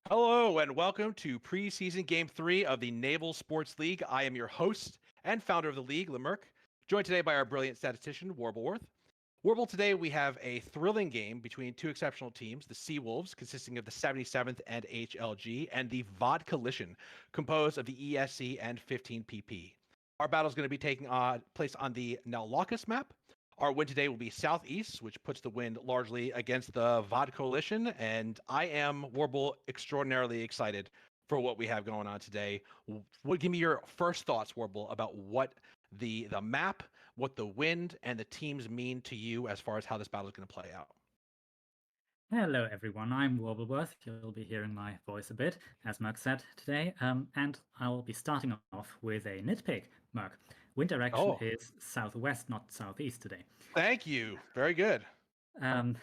Hello and welcome to preseason game 3 of the Naval Sports League. I am your host and founder of the league, Lemerck, joined today by our brilliant statistician, Warbleworth. Warble, today we have a thrilling game between two exceptional teams, the Seawolves, consisting of the 77th and HLG, and the VOD Coalition, composed of the ESC and 15PP. Our battle is going to be taking place on the Naulacus map. Our wind today will be southeast, which puts the wind largely against the VOD Coalition, and I am, Warble, extraordinarily excited for what we have going on today. Give me your first thoughts, Warble, about what the map, what the wind, and the teams mean to you as far as how this battle is going to play out. Hello everyone, I'm Warbleworth. You'll be hearing my voice a bit, as Merck said today, and I'll be starting off with a nitpick, Merck. Wind direction is southwest, not southeast today. Thank you. Very good. Other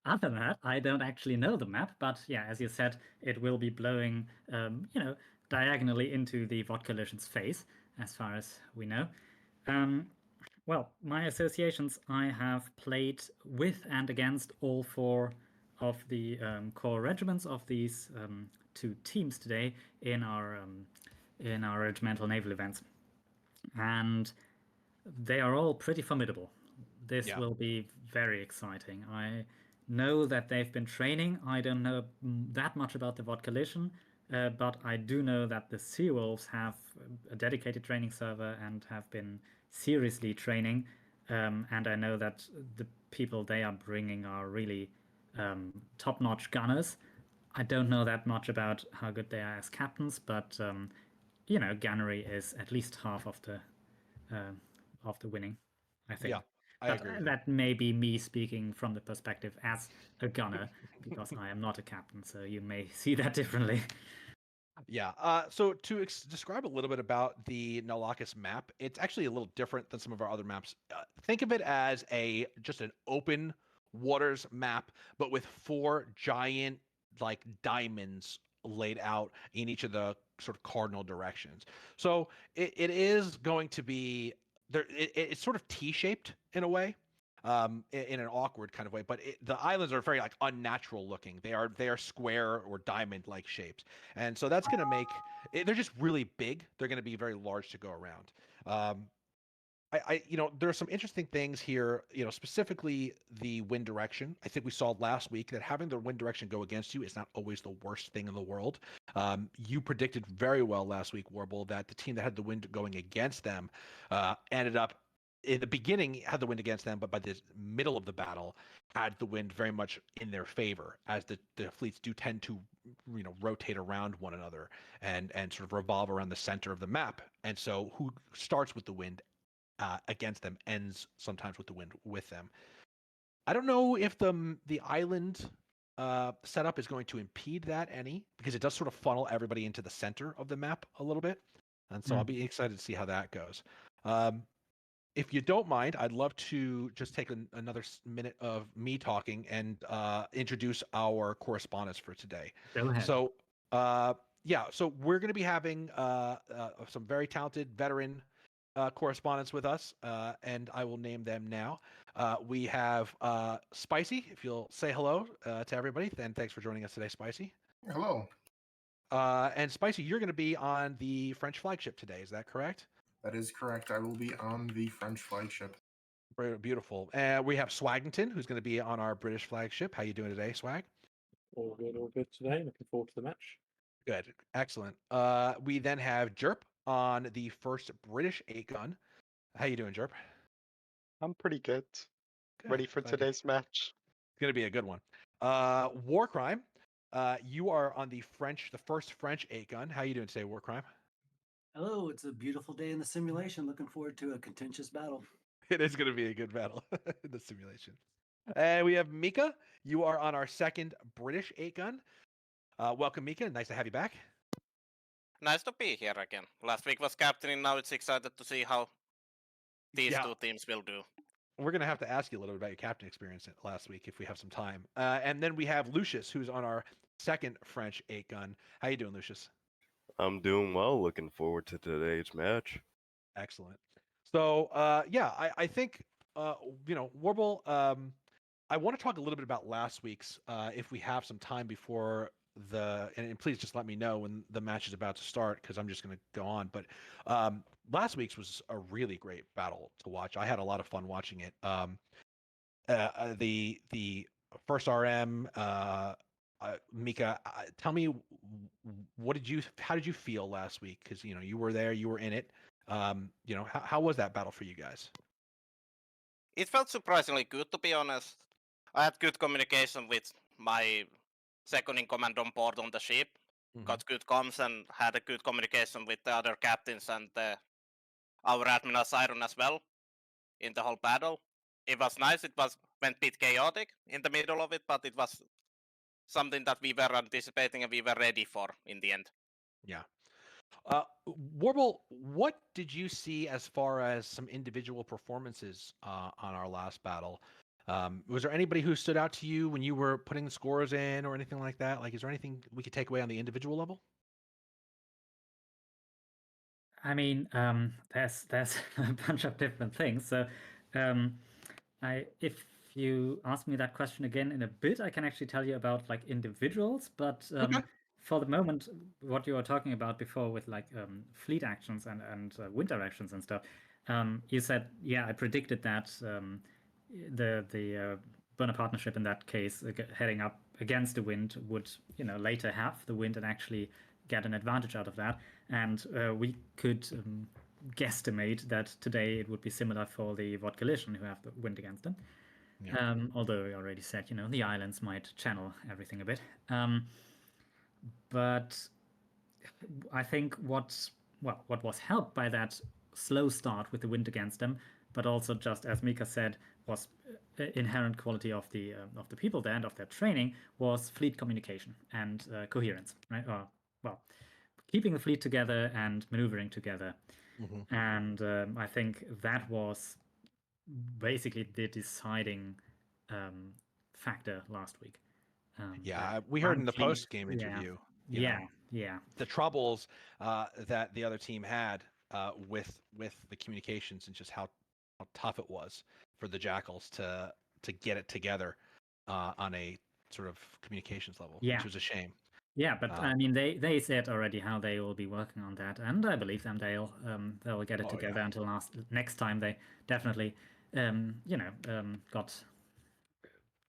than that, I don't actually know the map, but yeah, as you said, it will be blowing, diagonally into the VOD Coalition's face, as far as we know. Well, my associations, I have played with and against all four of the core regiments of these two teams today in our regimental naval events, and they are all pretty formidable. This will be very exciting. I know that they've been training. I don't know that much about the VOD Coalition, but I do know that the Seawolves have a dedicated training server and have been seriously training, and I know that the people they are bringing are really top-notch gunners. I don't know that much about how good they are as captains, but gunnery is at least half of the winning, I think. Yeah, I agree. That may be me speaking from the perspective as a gunner, because I am not a captain, so you may see that differently. Yeah. So to describe a little bit about the Naulacus map, it's actually a little different than some of our other maps. Think of it as just an open waters map, but with 4 giant diamonds laid out in each of the sort of cardinal directions. So it is going to be there. It's sort of T-shaped in a way. In an awkward kind of way, but the islands are very unnatural looking. They are square or diamond like shapes, and so that's going to make they're just really big. They're going to be very large to go around. There are some interesting things here, specifically the wind direction. I think we saw last week that having the wind direction go against you is not always the worst thing in the world. You predicted very well last week, Warble, that the team that had the wind going against them ended up in the beginning had the wind against them, but by the middle of the battle had the wind very much in their favor, as the fleets do tend to rotate around one another and sort of revolve around the center of the map. And so who starts with the wind against them ends sometimes with the wind with them. I don't know if the island setup is going to impede that any, because it does sort of funnel everybody into the center of the map a little bit. And so I'll be excited to see how that goes. If you don't mind, I'd love to just take another minute of me talking and introduce our correspondents for today. Go ahead. So, so we're going to be having some very talented veteran correspondents with us, and I will name them now. We have Spicy. If you'll say hello to everybody, then thanks for joining us today, Spicy. Hello. And Spicy, you're going to be on the French flagship today. Is that correct? That is correct. I will be on the French flagship. Very beautiful. And we have Swagington, who's going to be on our British flagship. How you doing today, Swag? All good today. Looking forward to the match. Good. Excellent. We then have Jerp on the first British 8-gun. How you doing, Jerp? I'm pretty good. Ready for today's match. It's going to be a good one. Warcrime, you are on the first French 8-gun. How you doing today, Warcrime? Hello, it's a beautiful day in the simulation. Looking forward to a contentious battle. It is going to be a good battle in the simulation. And we have Mika. You are on our second British 8-gun. Welcome, Mika. Nice to have you back. Nice to be here again. Last week was captaining. Now it's excited to see how these two teams will do. we're going to have to ask you a little bit about your captain experience last week if we have some time. And then we have Lucius, who's on our second French 8-gun. How you doing, Lucius? I'm doing well. Looking forward to today's match. Excellent. So, I think, Warble, I want to talk a little bit about last week's, if we have some time before and please just let me know when the match is about to start, because I'm just going to go on. But last week's was a really great battle to watch. I had a lot of fun watching it. The first RM, Mika, tell me, how did you feel last week? Because you were there, you were in it. How was that battle for you guys? It felt surprisingly good, to be honest. I had good communication with my second in command on board on the ship. Got good comms and had a good communication with the other captains and our Admiral Siren as well in the whole battle. It was nice. It went a bit chaotic in the middle of it, but it was something that we were anticipating and we were ready for in the end. Yeah. Warble, what did you see as far as some individual performances on our last battle? Was there anybody who stood out to you when you were putting scores in or anything like that? Like, is there anything we could take away on the individual level? I mean, there's a bunch of different things. So, if you ask me that question again in a bit, I can actually tell you about like individuals. But Okay. for the moment, what you were talking about before with like fleet actions and wind directions and stuff, you said, yeah, I predicted that the Burner partnership in that case, heading up against the wind, would later have the wind and actually get an advantage out of that. And we could guesstimate that today it would be similar for the Vought Collision, who have the wind against them. Yeah. Although we already said, the islands might channel everything a bit. But I think what was helped by that slow start with the wind against them, but also just as Mika said, was inherent quality of the people there and of their training, was fleet communication and coherence, right? Keeping the fleet together and maneuvering together. And I think that was basically the deciding factor last week. We heard in the post-game interview. Yeah. The troubles that the other team had with the communications and just how tough it was for the Jackals to get it together on a sort of communications level, which was a shame. Yeah, but I mean, they said already how they will be working on that, and I believe them. They'll get it together until next time. They definitely,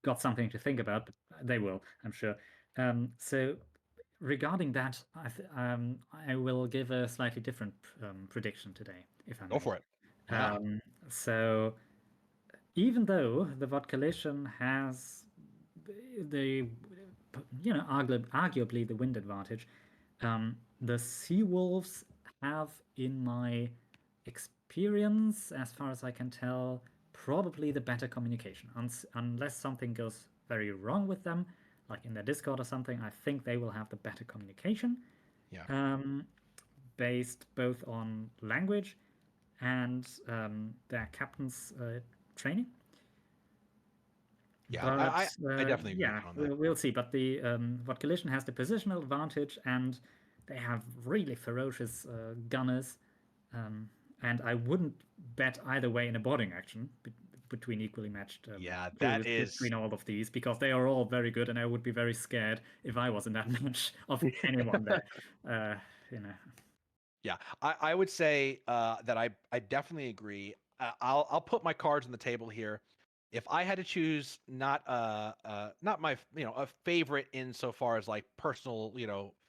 got something to think about, but they will, I'm sure. So regarding that, I will give a slightly different prediction today, if I may. Go for it. Yeah. So even though the Vought Collision has arguably the wind advantage, the Seawolves have, in my experience, as far as I can tell, probably the better communication. Unless something goes very wrong with them, like in their Discord or something, I think they will have the better communication. Yeah. Based both on language and their captain's training. Yeah, but, I definitely agree on that. We'll see. But the Vought Collision has the positional advantage, and they have really ferocious gunners. And I wouldn't bet either way in a boarding action between equally matched between all of these, because they are all very good, and I would be very scared if I was in that match of anyone there. Yeah, I would say that I definitely agree. I'll put my cards on the table here. If I had to choose not my a favorite insofar as like personal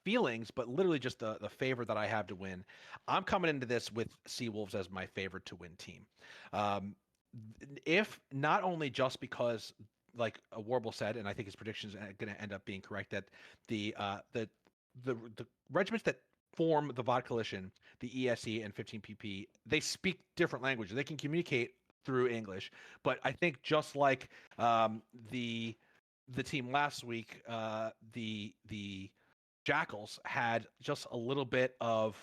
feelings, but literally just the favorite that I have to win, I'm coming into this with Seawolves as my favorite to win team. If not only just because, like Warble said, and I think his prediction is going to end up being correct, that the regiments that form the Vought Collision, the ESE and 15PP, they speak different languages. They can communicate through English, but I think just like the team last week, the Jackals had just a little bit of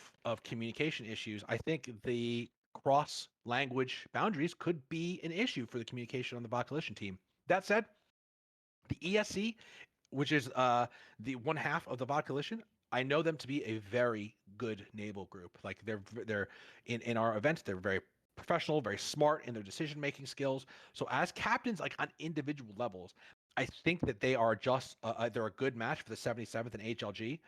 communication issues. I think the cross language boundaries could be an issue for the communication on the VOD Coalition team. That said, the ESC, which is the one half of the VOD Coalition, I know them to be a very good naval group. Like they're in our events, they're very professional, very smart in their decision making skills. So as captains, like on individual levels, I think that they are just they're a good match for the 77th and HLG.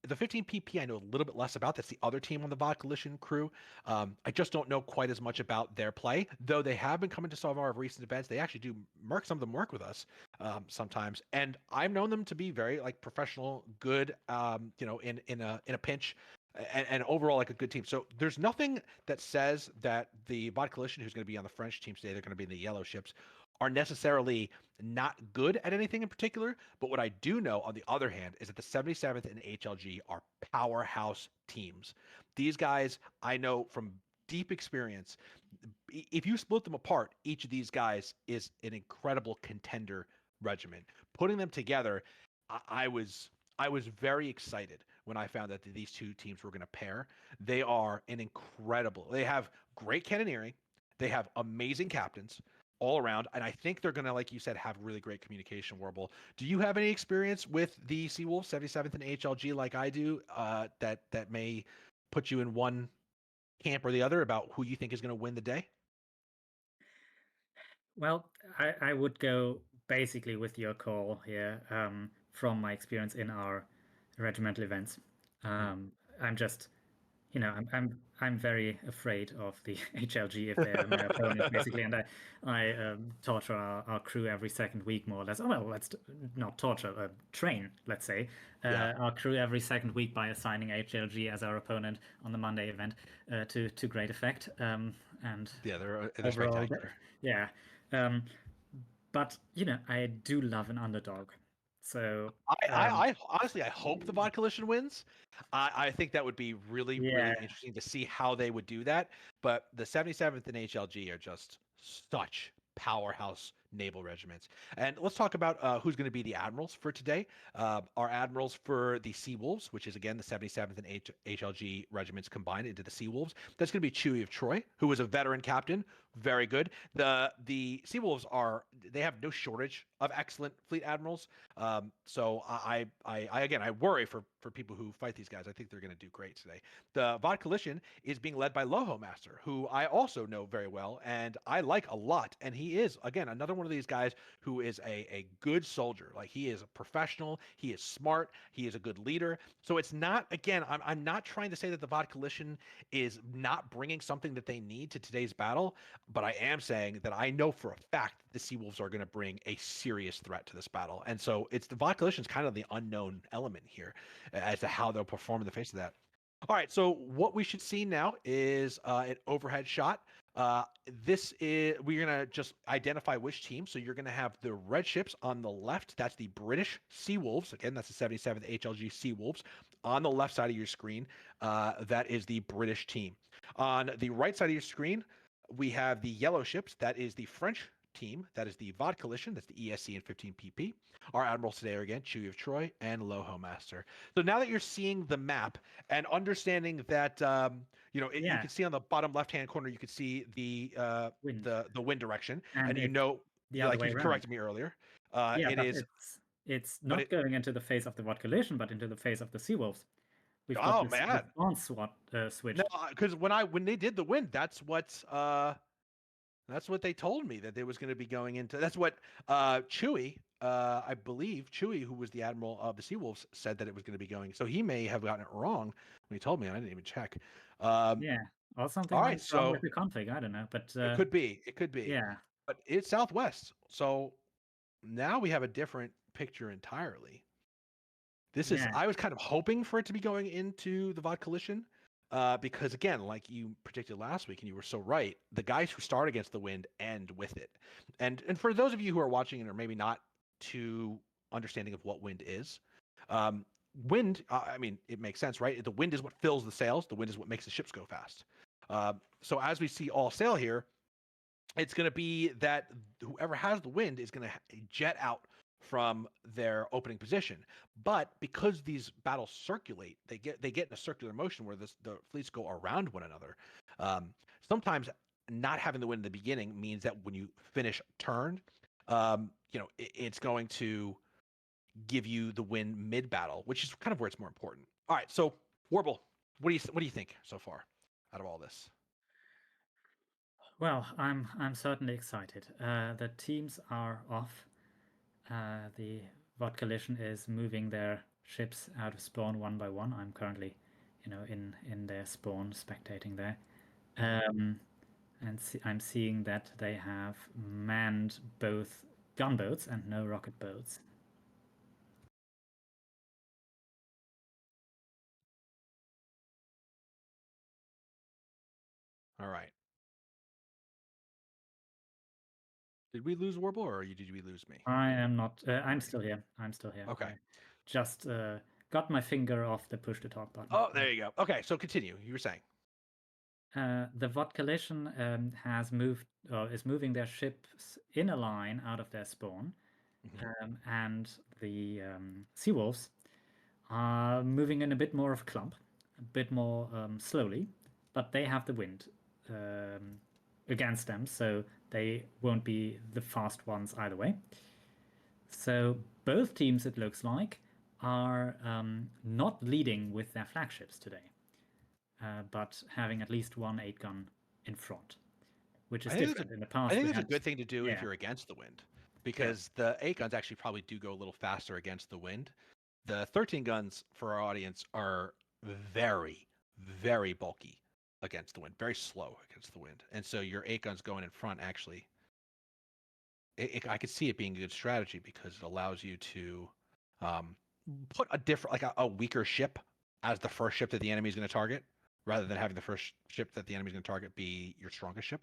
The 15 PP I know a little bit less about. That's the other team on the VOD Coalition crew. I just don't know quite as much about their play, though they have been coming to some of our recent events. They actually do some of them work with us sometimes, and I've known them to be very like professional, good. In a pinch. And overall, like a good team. So there's nothing that says that the VOD Coalition, who's going to be on the French team today, they're going to be in the yellow ships, are necessarily not good at anything in particular. But what I do know, on the other hand, is that the 77th and HLG are powerhouse teams. These guys, I know from deep experience, if you split them apart, each of these guys is an incredible contender regiment. Putting them together, I was very excited when I found that these two teams were going to pair. They are they have great cannoneering. They have amazing captains all around. And I think they're going to, like you said, have really great communication, Warble. Do you have any experience with the Seawolves 77th and HLG like I do that may put you in one camp or the other about who you think is going to win the day? Well, I would go basically with your call here from my experience in our regimental events. I'm just, I'm very afraid of the HLG if they're my opponent, basically, and I torture our crew every second week, more or less. Oh, well, let's not torture, train, let's say, our crew every second week by assigning HLG as our opponent on the Monday event to great effect. And yeah, they're overall, spectacular. yeah. But I do love an underdog. So I honestly, I hope the VOD Coalition wins. I think that would be really, really interesting to see how they would do that. But the 77th and HLG are just such powerhouse naval regiments. And let's talk about who's going to be the admirals for today. Our admirals for the Sea Wolves, which is again the 77th and HLG regiments combined into the Sea Wolves. That's going to be Chewie of Troy, who is a veteran captain, very good. The Sea Wolves they have no shortage of excellent fleet admirals. So I again, I worry for people who fight these guys. I think they're going to do great today. The VOD Coalition is being led by Loho Master, who I also know very well and I like a lot. And he is, again, another one of these guys who is a good soldier. Like, he is a professional, he is smart, he is a good leader. So it's not, again, I'm not trying to say that the VOD Coalition is not bringing something that they need to today's battle, but I am saying that I know for a fact that the Sea Wolves are going to bring a serious threat to this battle. And so it's the VOD Coalition is kind of the unknown element here as to how they'll perform in the face of that. All right, so what we should see now is an overhead shot. We're gonna just identify which team. So you're gonna have the red ships on the left. That's the British Sea Wolves. Again, that's the 77th HLG Sea Wolves. On the left side of your screen, that is the British team. On the right side of your screen, we have the yellow ships. That is the French team. That is the VOD Coalition. That's the ESC and 15 PP. Our admirals today are again Chewie of Troy and Loho Master. So now that you're seeing the map and understanding that you can see on the bottom left-hand corner, you can see the wind. the wind direction, And and the other way you around. corrected me earlier. It's not going into the face of the VOD Coalition, but into the face of the Sea Wolves. We've Oh, got this man. response switch. No, because when they did the wind, that's what they told me, that they was going to be going into. That's what Chewie, I believe Chewie, who was the admiral of the Sea Wolves, said that it was going to be going. So he may have gotten it wrong when he told me. I didn't even check. Yeah, or something all right, went wrong so with the config. I don't know, but it could be. Yeah, But it's Southwest, so now we have a different picture entirely. I was kind of hoping for it to be going into the VOD Coalition, because again, like you predicted last week, and you were so right, the guys who start against the wind end with it. And for those of you who are watching and are maybe not too understanding of what wind is, wind, I mean, it makes sense, right? The wind is what fills the sails. The wind is what makes the ships go fast. So as we see all sail here, it's going to be that whoever has the wind is going to jet out from their opening position. But because these battles circulate, they get in a circular motion where the fleets go around one another. Sometimes not having the win in the beginning means that when you finish turn, it's going to give you the win mid battle, which is kind of where it's more important. All right, so Warble, what do you think so far out of all this? Well, I'm certainly excited. The teams are off. The VOD Coalition is moving their ships out of spawn one by one. I'm currently, in their spawn, spectating there, and I'm seeing that they have manned both gunboats and no rocket boats. All right. Did we lose Warble, or did we lose me? I am not. I'm still here. I'm still here. Okay. I just got my finger off the push to talk button. Oh, there you go. Okay, so continue. You were saying. The VOD Coalition has moved, or is moving their ships in a line out of their spawn, and the Seawolves are moving in a bit more of a clump, a bit more slowly, but they have the wind against them, so they won't be the fast ones either way. So both teams, it looks like, are not leading with their flagships today, but having at least one 8-gun in front, which is different. In the past, I think it's a good thing to do if yeah. you're against the wind, because the 8 guns actually probably do go a little faster against the wind. The 13 guns for our audience are very, very bulky against the wind, very slow against the wind, and so your 8 guns going in front actually, I could see it being a good strategy because it allows you to put a different, like a weaker ship as the first ship that the enemy is going to target, rather than having the first ship that the enemy is going to target be your strongest ship.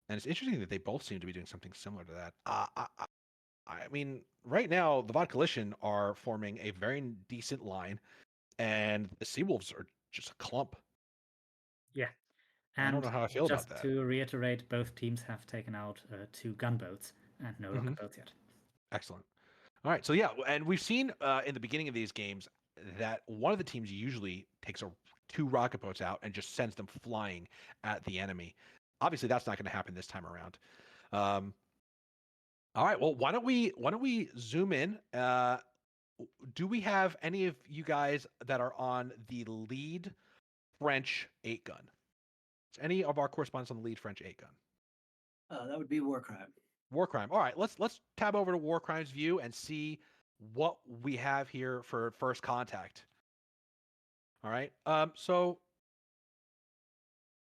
And it's interesting that they both seem to be doing something similar to that. I mean, right now, the VOD Coalition are forming a very decent line, and the Seawolves are just a clump. Yeah. And I don't know how I feel about that. Just to reiterate, both teams have taken out 2 gunboats and no rocket boats yet. Excellent. All right, so yeah, and we've seen in the beginning of these games that one of the teams usually takes 2 rocket boats out and just sends them flying at the enemy. Obviously, that's not going to happen this time around. All right, well, why don't we zoom in? Do we have any of you guys that are on the lead French 8-gun? Is any of our correspondents on the lead French 8-gun? That would be Warcrime. Warcrime. All right, let's tab over to Warcrime's view and see what we have here for first contact. All right. So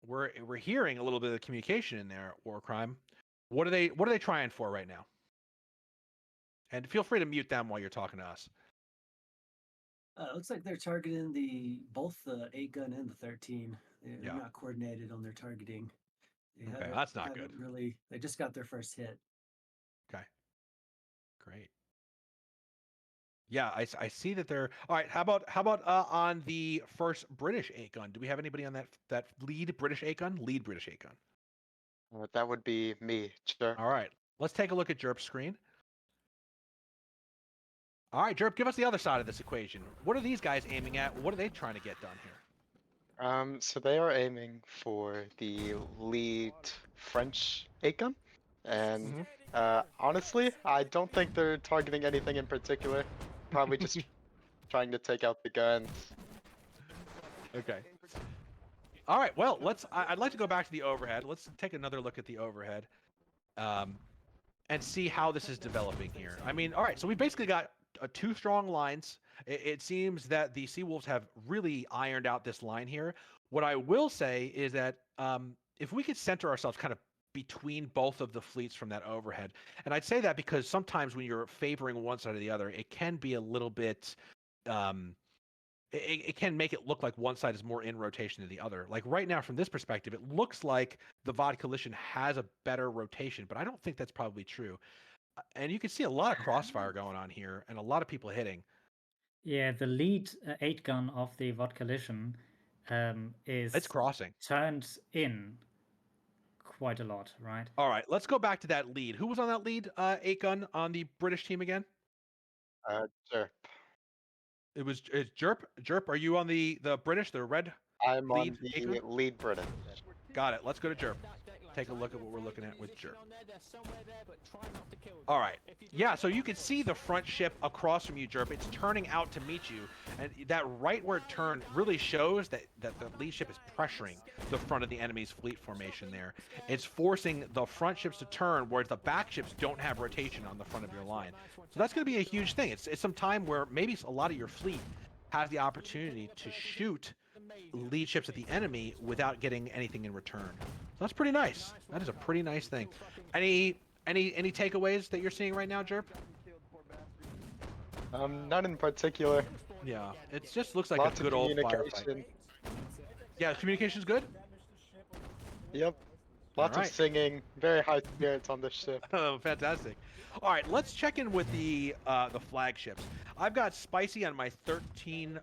we're hearing a little bit of communication in there, Warcrime. What are they trying for right now? And feel free to mute them while you're talking to us. Looks like they're targeting both the 8-gun and the 13. They're not coordinated on their targeting. Okay, that's not good. Really, they just got their first hit. Okay, great. Yeah, I see that they're all right. How about on the first British 8-gun? Do we have anybody on that lead British 8-gun? Lead British 8-gun. That would be me, sure. All right, let's take a look at Jerp's screen. All right, Jerp, give us the other side of this equation. What are these guys aiming at? What are they trying to get done here? So they are aiming for the lead French 8-gun, and honestly, I don't think they're targeting anything in particular. Probably just trying to take out the guns. Okay. All right. Well, I'd like to go back to the overhead. Let's take another look at the overhead, and see how this is developing here. I mean, all right. So we basically got 2 strong lines. It seems that the Seawolves have really ironed out this line here. What I will say is that if we could center ourselves kind of between both of the fleets from that overhead, and I'd say that because sometimes when you're favoring one side or the other, it can be a little bit, it can make it look like one side is more in rotation than the other. Like right now, from this perspective, it looks like the VOD Coalition has a better rotation, but I don't think that's probably true. And you can see a lot of crossfire going on here and a lot of people hitting. Yeah, the lead 8-gun of the VOD Coalition It's crossing. turned in quite a lot, right? All right, let's go back to that lead. Who was on that lead 8-gun on the British team again? Sure. It's Jerp. Jerp, are you on the British, the red? I'm on Lead the Acre? lead British. Got it. Let's go to Jerp. Take a look at what we're looking at with Jerp. All right. Yeah, so you can see the front ship across from you, Jerp. It's turning out to meet you. And that rightward turn really shows that the lead ship is pressuring the front of the enemy's fleet formation there. It's forcing the front ships to turn, whereas the back ships don't have rotation on the front of your line. So that's going to be a huge thing. It's some time where maybe a lot of your fleet has the opportunity to shoot lead ships at the enemy without getting anything in return. So that's pretty nice. That is a pretty nice thing. Any takeaways that you're seeing right now, Jerp? None in particular. Yeah, it just looks like Lots a good of old communication. firefight. Yeah, communication's good? Yep. Lots Alright. of singing. Very high spirits on this ship. Oh, fantastic. All right, let's check in with the flagships. I've got Spicy on my 13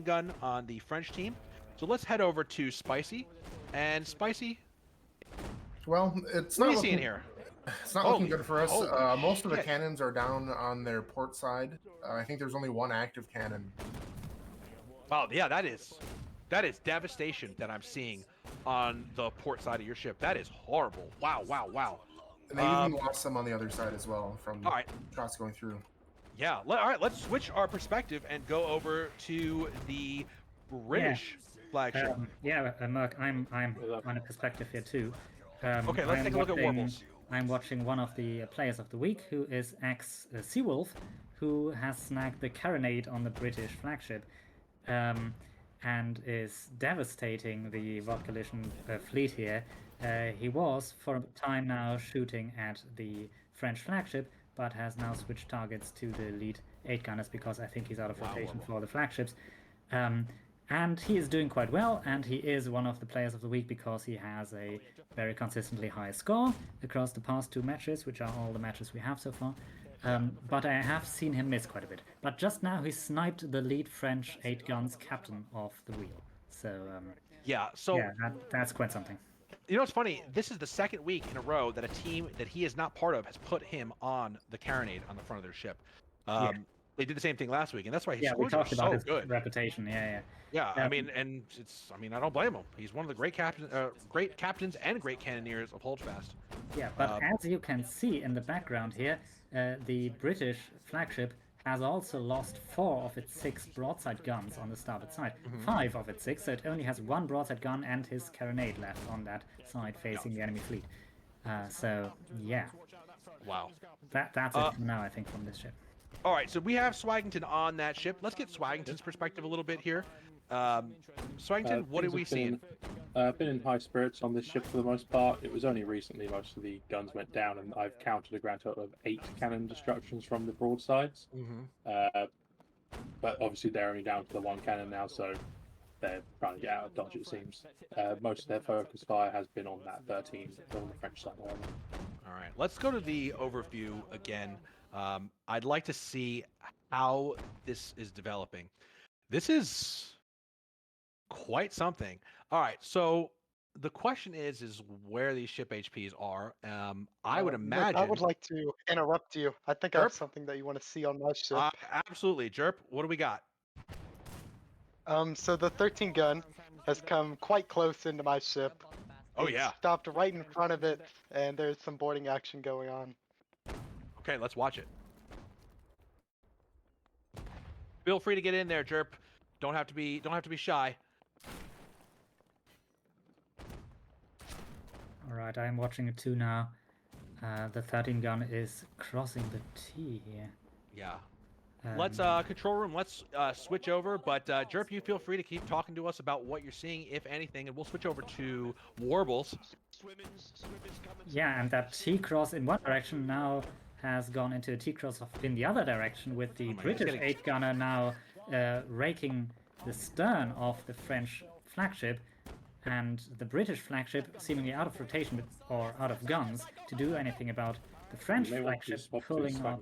gun on the French team. So let's head over to Spicy. And Spicy, Well, it's what are not you seeing looking, here? it's not Holy- looking good for us. holy Most of the shit. cannons are down on their port side. I think there's only one active cannon. Wow, yeah, that is devastation that I'm seeing on the port side of your ship. That is horrible. Wow, wow, wow. And they even lost some on the other side as well from All right. shots going through. Yeah, all right, let's switch our perspective and go over to the British flagship. Merc, I'm on a perspective here too. Okay, let's take a look at Warbles. I'm watching one of the players of the week, who is ex-Seawolf, who has snagged the carronade on the British flagship, and is devastating the Vodka Coalition fleet here. He was, for a time now, shooting at the French flagship, but has now switched targets to the lead 8 gunners because I think he's out of rotation for the flagships. And he is doing quite well, and he is one of the players of the week because he has a very consistently high score across the past 2 matches, which are all the matches we have so far. But I have seen him miss quite a bit. But just now he sniped the lead French 8 guns captain off the wheel. So that's quite something. You know what's funny? This is the second week in a row that a team that he is not part of has put him on the carronade on the front of their ship. They did the same thing last week, and that's why his we scores are talked about so his good. reputation. Yeah, I mean, and I don't blame him. He's one of the great captains and great cannoneers of Holdfast. Yeah, but as you can see in the background here, the British flagship has also lost 4 of its 6 broadside guns on the starboard side. 5 of its 6, so it only has 1 broadside gun and his carronade left on that side facing the enemy fleet. So, yeah. Wow. That's it for now, I think, from this ship. All right, so we have Swaggington on that ship. Let's get Swaggington's perspective a little bit here. Swaggington, what are we seeing? Been in high spirits on this ship for the most part. It was only recently most of the guns went down, and I've counted a grand total of 8 cannon destructions from the broadsides. But obviously they're only down to the 1 cannon now, so they're trying to get out of dodge, it seems. Most of their focus fire has been on that 13 on the French side. All right, let's go to the overview again. I'd like to see how this is developing. This is quite something. All right, so the question is where these ship HPs are. I would imagine. I would like to interrupt you. I think I have something that you want to see on my ship. Absolutely, Jerp. What do we got? So the 13 gun has come quite close into my ship. Oh, It's yeah. stopped right in front of it, and there's some boarding action going on. Okay, let's watch it. Feel free to get in there, Jerp. Don't have to be shy. All right, I'm watching it too now. The 13 gun is crossing the T here. Yeah. Let's control room. Let's switch over. But Jerp, you feel free to keep talking to us about what you're seeing, if anything, and we'll switch over to Warbles. Yeah, and that T-cross in one direction now has gone into a T-cross in the other direction, with the British 8-gunner now raking the stern of the French flagship, and the British flagship seemingly out of rotation or out of guns to do anything about the French flagship pulling up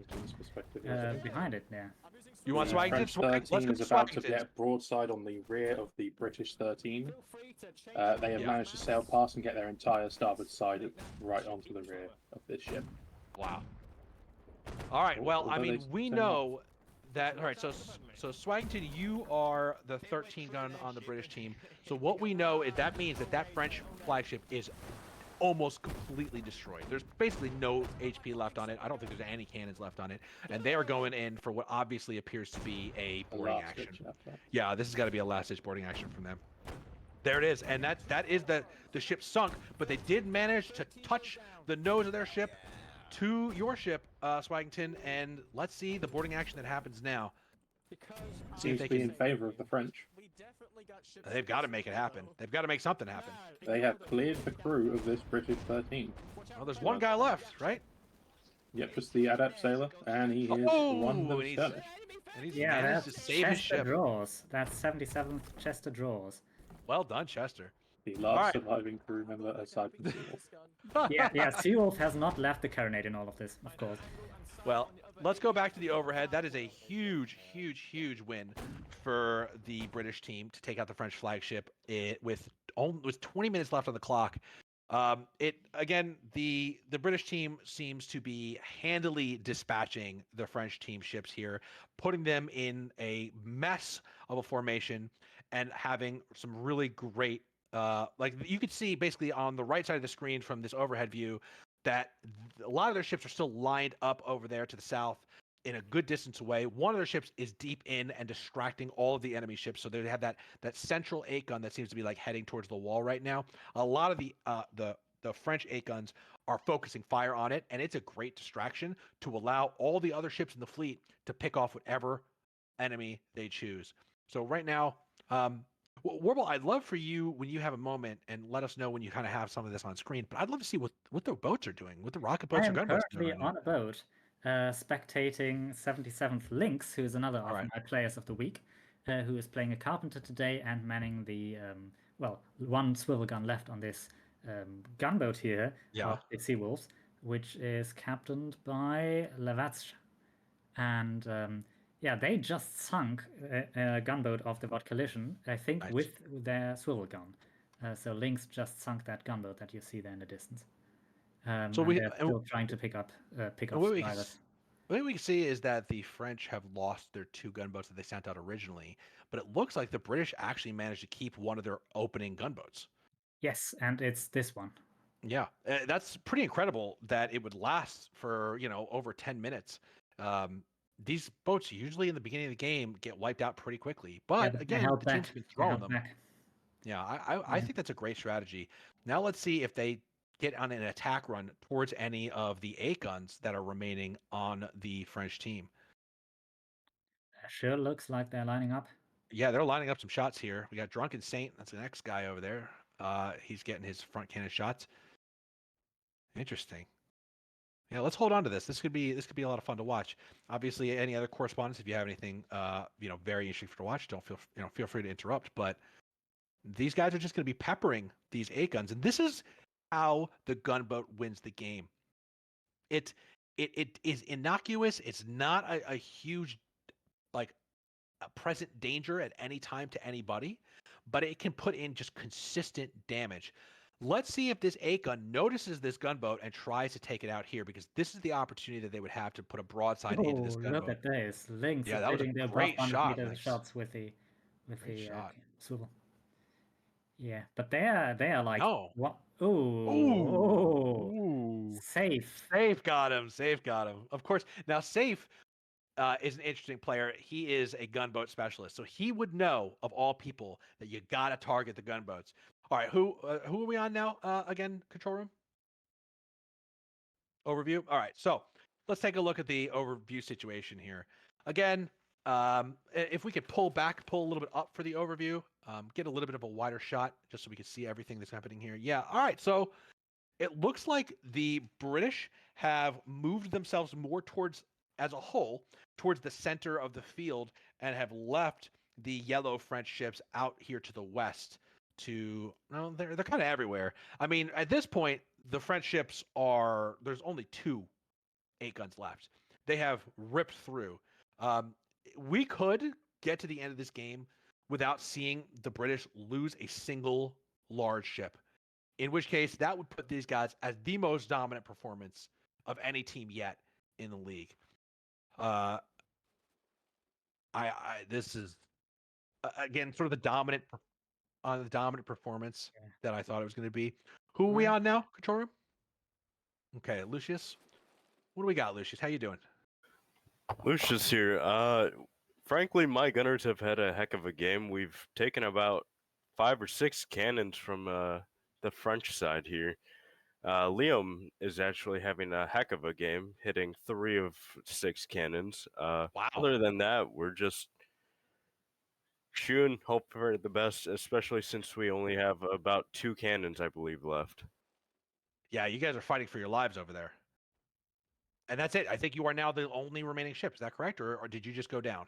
behind it there. You want Swaggington? French 13 Let's go is to about to Swaggington. get broadside on the rear of the British 13. They have managed to sail past and get their entire starboard side right onto the rear of this ship. Wow. All right. Well, I mean, we know that all right. So Swagington, you are the 13 gun on the British team. So what we know is that means that French flagship is almost completely destroyed. There's basically no HP left on it. I don't think there's any cannons left on it, and they are going in for what obviously appears to be a boarding action. Yeah, this has got to be a last-ditch boarding action from them. There it is, and that is the ship sunk, but they did manage to touch the nose of their ship to your ship, Swagington, and let's see the boarding action that happens now. See if they can. In favor of the French. They've got to make it happen. They've got to make something happen. They have cleared the crew of this British 13. Well, there's one guy left, right? Yep, just the adept sailor, and he is one of skirmish. Yeah, that's Chester draws. That's 77th Chester draws. Well done, Chester. The last surviving crew member aside from Seawolf. yeah, Seawolf has not left the carronade in all of this, of course. Well, let's go back to the overhead. That is a huge, huge, huge win for the British team to take out the French flagship with 20 minutes left on the clock. The British team seems to be handily dispatching the French team ships here, putting them in a mess of a formation and having some really great like you could see basically on the right side of the screen from this overhead view that a lot of their ships are still lined up over there to the south in a good distance away. One of their ships is deep in and distracting all of the enemy ships. So they have that central 8 gun that seems to be like heading towards the wall right now. A lot of the French 8 guns are focusing fire on it, and it's a great distraction to allow all the other ships in the fleet to pick off whatever enemy they choose. So right now, Warble, I'd love for you when you have a moment and let us know when you kind of have some of this on screen. But I'd love to see what the boats are doing, what the rocket boats or gunboats are doing. I'm currently on a boat, spectating 77th Lynx, who's another of my players of the week, who is playing a carpenter today and manning the one swivel gun left on this gunboat here, of the Seawolves, which is captained by Levatsch, and they just sunk a gunboat of the Vought Coalition, I think, with their swivel gun. So Lynx just sunk that gunboat that you see there in the distance. So they're still trying to pick up survivors. What we can see is that the French have lost their 2 gunboats that they sent out originally, but it looks like the British actually managed to keep one of their opening gunboats. Yes, and it's this one. Yeah, that's pretty incredible that it would last for over 10 minutes. These boats usually in the beginning of the game get wiped out pretty quickly, but again, the team's been throwing them. Yeah, I think that's a great strategy. Now let's see if they get on an attack run towards any of the 8 guns that are remaining on the French team. Sure looks like they're lining up. Yeah, they're lining up some shots here. We got Drunken Saint. That's the next guy over there. He's getting his front cannon shots. Interesting. Yeah, let's hold on to this. This could be a lot of fun to watch. Obviously, any other correspondence, if you have anything very interesting to watch, feel free to interrupt. But these guys are just going to be peppering these 8 guns, and this is how the gunboat wins the game. It is innocuous. It's not a huge a present danger at any time to anybody, but it can put in just consistent damage. Let's see if this 8 gun notices this gunboat and tries to take it out here, because this is the opportunity that they would have to put a broadside into this gunboat. Look at this. Lynx that was a great shot. Shots with the swivel. Yeah, but they are like what? Ooh. Safe got him. Of course. Now Safe is an interesting player. He is a gunboat specialist, so he would know of all people that you gotta target the gunboats. All right, who are we on now? Again, control room overview. All right, so let's take a look at the overview situation here. Again, if we could pull a little bit up for the overview, get a little bit of a wider shot just so we can see everything that's happening here. Yeah. All right, so it looks like the British have moved themselves more towards, as a whole, towards the center of the field and have left the yellow French ships out here to the west. They're kind of everywhere. I mean, at this point, the French ships there's only 2 8 guns left. They have ripped through. We could get to the end of this game without seeing the British lose a single large ship, in which case that would put these guys as the most dominant performance of any team yet in the league. This is again sort of the dominant performance that I thought it was going to be. Who are we on now, control room? Okay, Lucius. What do we got, Lucius? How you doing? Lucius here. Frankly, my Gunners have had a heck of a game. We've taken about 5 or 6 cannons from the French side here. Liam is actually having a heck of a game, hitting 3 of 6 cannons. Wow. Other than that, we're just shooting, hope for the best, especially since we only have about 2 cannons, I believe, left. Yeah, you guys are fighting for your lives over there. And that's it. I think you are now the only remaining ship. Is that correct, or did you just go down?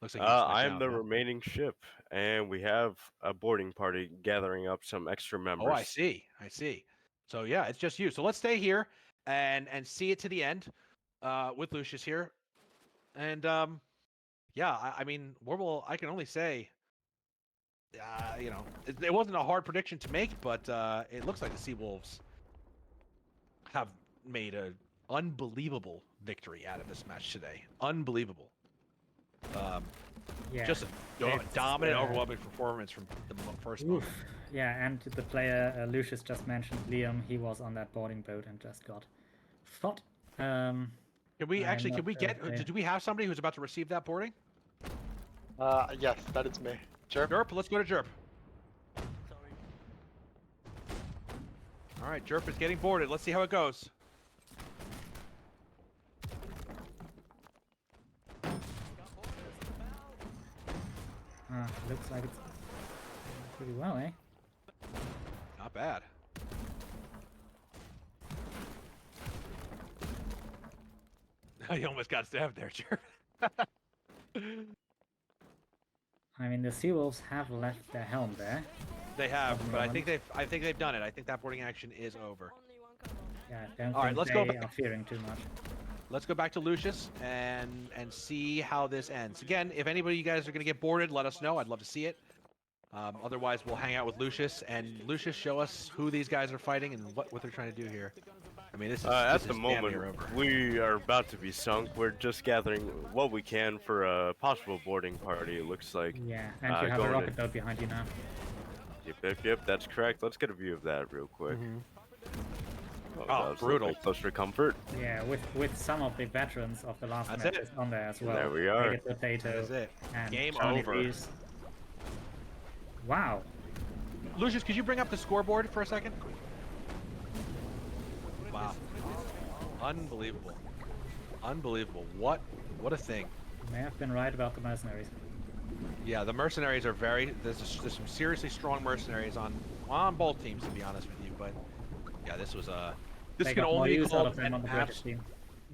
Looks like you just went I am down, the yeah? remaining ship, and we have a boarding party gathering up some extra members. Oh, I see. I see. So yeah, it's just you. So let's stay here and see it to the end with Lucius here. And yeah, I mean, Warble, I can only say, you know, it wasn't a hard prediction to make, but it looks like the Seawolves have made an unbelievable victory out of this match today. Unbelievable. Yeah. Just a dominant, overwhelming performance from the first moment. Yeah, and the player Lucius just mentioned, Liam, he was on that boarding boat and just got shot. Can we do we have somebody who's about to receive that boarding? Yes, that is me. Jerp, let's go to Jerp. All right, Jerp is getting boarded. Let's see how it goes. Looks like it's pretty well, eh? Not bad. You almost got stabbed there, Jerp. I mean, the Seawolves have left their helm there. They have, but I think they've done it. I think that boarding action is over. Yeah, I don't All right, think let's they go back. are fearing too much. Let's go back to Lucius and see how this ends. Again, if anybody of you guys are going to get boarded, let us know. I'd love to see it. Otherwise, we'll hang out with Lucius, and Lucius, show us who these guys are fighting and what they're trying to do here. I mean, this is at the damn moment, near over. we are about to be sunk. We're just gathering what we can for a possible boarding party, it looks like. Yeah, and you have a rocket boat behind you now. Yep, that's correct. Let's get a view of that real quick. Oh, that was brutal. Close for comfort. Yeah, with some of the veterans of the last That's matches on there as well. There we are. Naked Potato That is it. and Game Johnny over. Reese. Wow. Lucius, could you bring up the scoreboard for a second? Wow. Unbelievable. Unbelievable. What a thing. You may have been right about the mercenaries. Yeah, the mercenaries are there's some seriously strong mercenaries on both teams, to be honest with you, but yeah, this was this They can got more only be use out called of them an on the British team.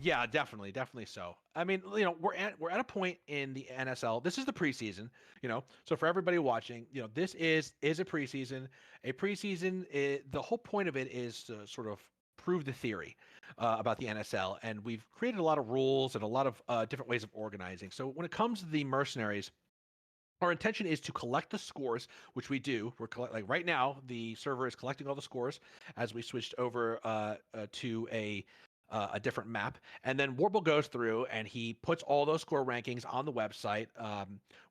Yeah, definitely so. I mean, you know, we're at a point in the NSL. This is the preseason, you know. So for everybody watching, you know, this is a preseason. A preseason, the whole point of it is to sort of prove the theory about the NSL, and we've created a lot of rules and a lot of different ways of organizing. So when it comes to the mercenaries, our intention is to collect the scores, which we do. Like right now, the server is collecting all the scores as we switched over to a different map, and then Warble goes through and he puts all those score rankings on the website,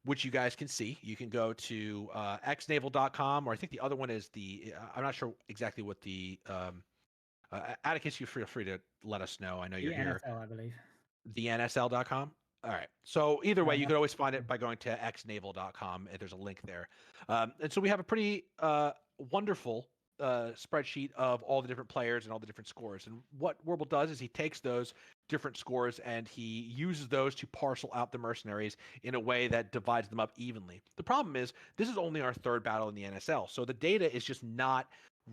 which you guys can see. You can go to xnaval.com, or I think the other one is I'm not sure exactly what the Atticus. You feel free to let us know. I know you're here. NSL, I believe. The NSL.com. All right. So either way, you could always find it by going to xnaval.com. There's a link there. And so we have a pretty wonderful spreadsheet of all the different players and all the different scores. And what Warble does is he takes those different scores and he uses those to parcel out the mercenaries in a way that divides them up evenly. The problem is this is only our third battle in the NSL. So the data is just not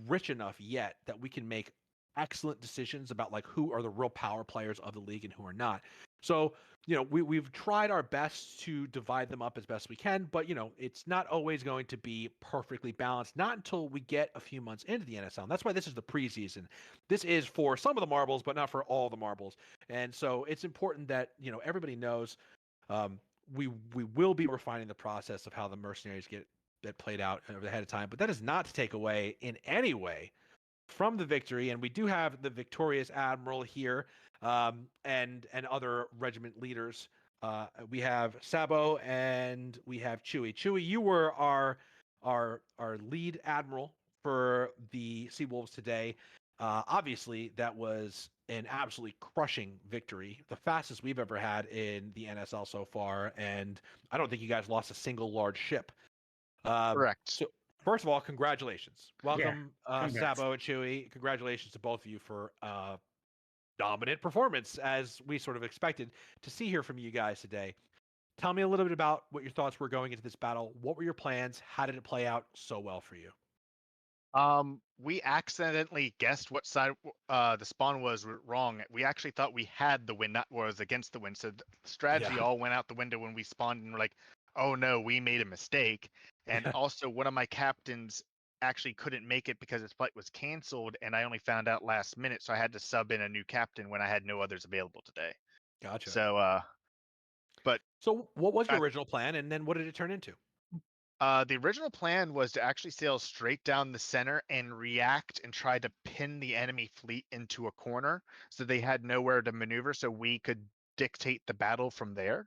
rich enough yet that we can make excellent decisions about like who are the real power players of the league and who are not. So, you know, we've tried our best to divide them up as best we can, but, you know, it's not always going to be perfectly balanced, not until we get a few months into the NSL. And that's why this is the preseason. This is for some of the marbles, but not for all the marbles. And so it's important that, you know, everybody knows we will be refining the process of how the mercenaries get played out ahead of time. But that is not to take away in any way from the victory, and we do have the victorious admiral here and other regiment leaders We have Sabo and we have Chewy. Chewy, you were our lead admiral for the Seawolves today. Obviously, that was an absolutely crushing victory, the fastest we've ever had in the NSL so far, and I don't think you guys lost a single large ship. Correct. So, first of all, congratulations. Welcome, congrats. Sabo and Chewy. Congratulations to both of you for dominant performance, as we sort of expected to see here from you guys today. Tell me a little bit about what your thoughts were going into this battle. What were your plans? How did it play out so well for you? We accidentally guessed what side the spawn was wrong. We actually thought we had the win, not was against the win. So the strategy all went out the window when we spawned, and we're like, oh no, we made a mistake. And also, one of my captains actually couldn't make it because his flight was canceled, and I only found out last minute, so I had to sub in a new captain when I had no others available today. Gotcha. So, so what was your original plan, and then what did it turn into? The original plan was to actually sail straight down the center and react and try to pin the enemy fleet into a corner so they had nowhere to maneuver, so we could dictate the battle from there.